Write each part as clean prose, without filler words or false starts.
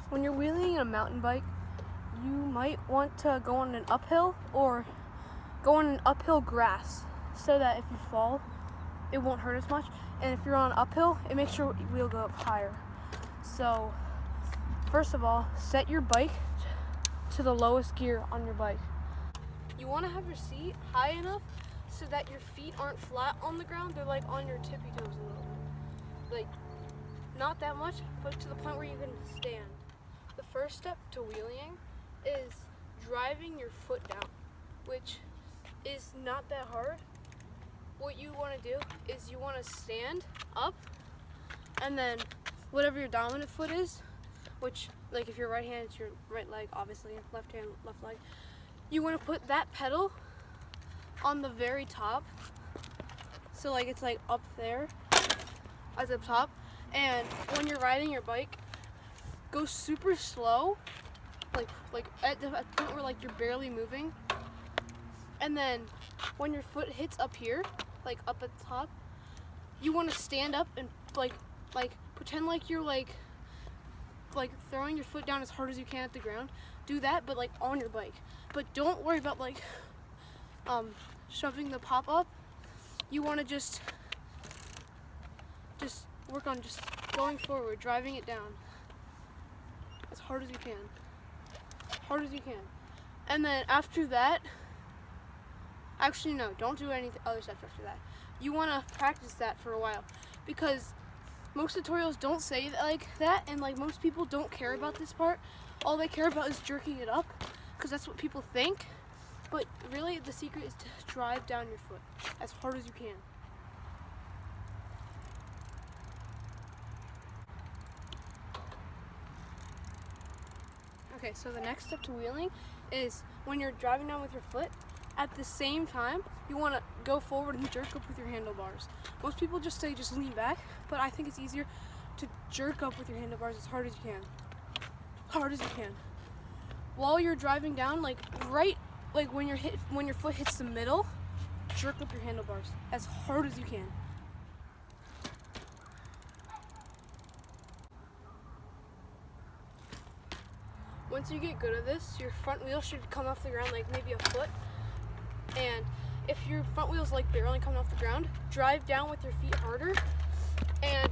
When you're wheeling a mountain bike, you might want to go on an uphill or go on an uphill grass so that if you fall, it won't hurt as much. And if you're on uphill, it makes your wheel go up higher. So first of all, set your bike to the lowest gear on your bike. You want to have your seat high enough so that your feet aren't flat on the ground. They're like on your tippy toes a little bit. Like, not that much, but to the point where you can stand. The first step to wheeling is driving your foot down, which is not that hard. What you want to do is you want to stand up, and then whatever your dominant foot is, which, like if you're right hand, it's your right leg, obviously, left hand, left leg. You want to put that pedal on the very top, so like it's like up there, as up top. And when you're riding your bike, go super slow, like at the point where like you're barely moving. And then when your foot hits up here, like up at the top, you want to stand up and like pretend like you're like throwing your foot down as hard as you can at the ground. Do that, but like on your bike. But don't worry about like shoving the pop up. You want to just work on just going forward, driving it down as hard as you can. Hard as you can. And then after that, actually no, don't do any other steps after that. You want to practice that for a while, because most tutorials don't say that like that, and like most people don't care about this part. All they care about is jerking it up, because that's what people think. But really, the secret is to drive down your foot as hard as you can. Okay, so the next step to wheeling is when you're driving down with your foot, at the same time, you want to go forward and jerk up with your handlebars. Most people just say just lean back, but I think it's easier to jerk up with your handlebars as hard as you can. Hard as you can. While you're driving down, like when your foot hits the middle, jerk up your handlebars as hard as you can. Once you get good at this, your front wheel should come off the ground like maybe a foot. And if your front wheel's like barely coming off the ground, drive down with your feet harder and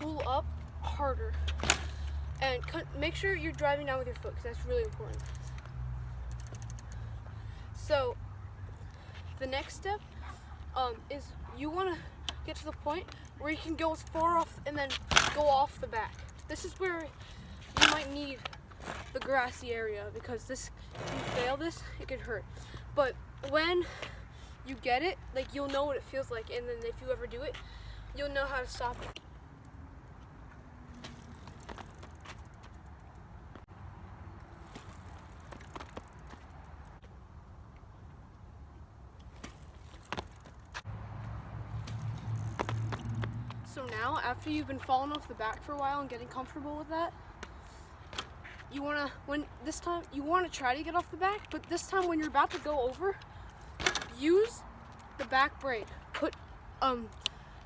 pull up harder. And make sure you're driving down with your foot, because that's really important. So the next step is you want to get to the point where you can go as far off and then go off the back. This is where you might need the grassy area, because if you fail this, it could hurt. But when you get it, like you'll know what it feels like, and then if you ever do it, you'll know how to stop it. So now, after you've been falling off the back for a while and getting comfortable with that, you wanna try to get off the back, but this time when you're about to go over, use the back brake. Put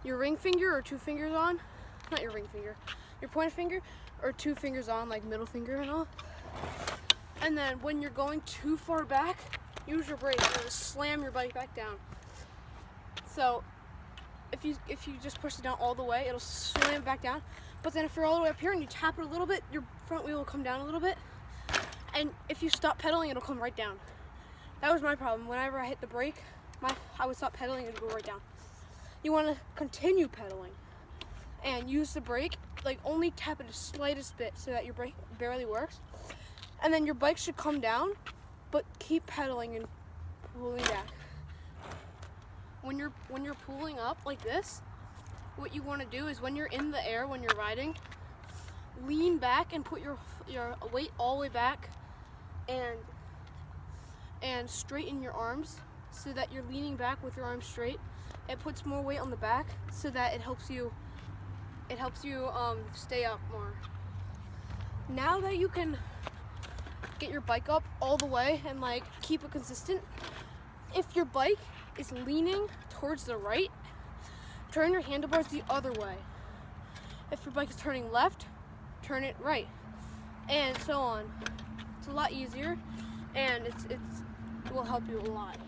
your ring finger or two fingers on, not your ring finger, your pointer finger or two fingers on, like middle finger and all. And then when you're going too far back, use your brake and just slam your bike back down. So if you just push it down all the way, it'll slam back down. But then if you're all the way up here and you tap it a little bit, your front wheel will come down a little bit. And if you stop pedaling, it'll come right down. That was my problem. Whenever I hit the brake, I would stop pedaling and it would go right down. You want to continue pedaling and use the brake, like only tap it the slightest bit so that your brake barely works. And then your bike should come down, but keep pedaling and pulling back. When you're pulling up like this, what you want to do is when you're in the air, when you're riding, lean back and put your weight all the way back, and straighten your arms so that you're leaning back with your arms straight. It puts more weight on the back so that it helps you stay up more. Now that you can get your bike up all the way and like keep it consistent, if your bike is leaning towards the right, turn your handlebars the other way. If your bike is turning left, turn it right, and so on. It's a lot easier, and it will help you a lot.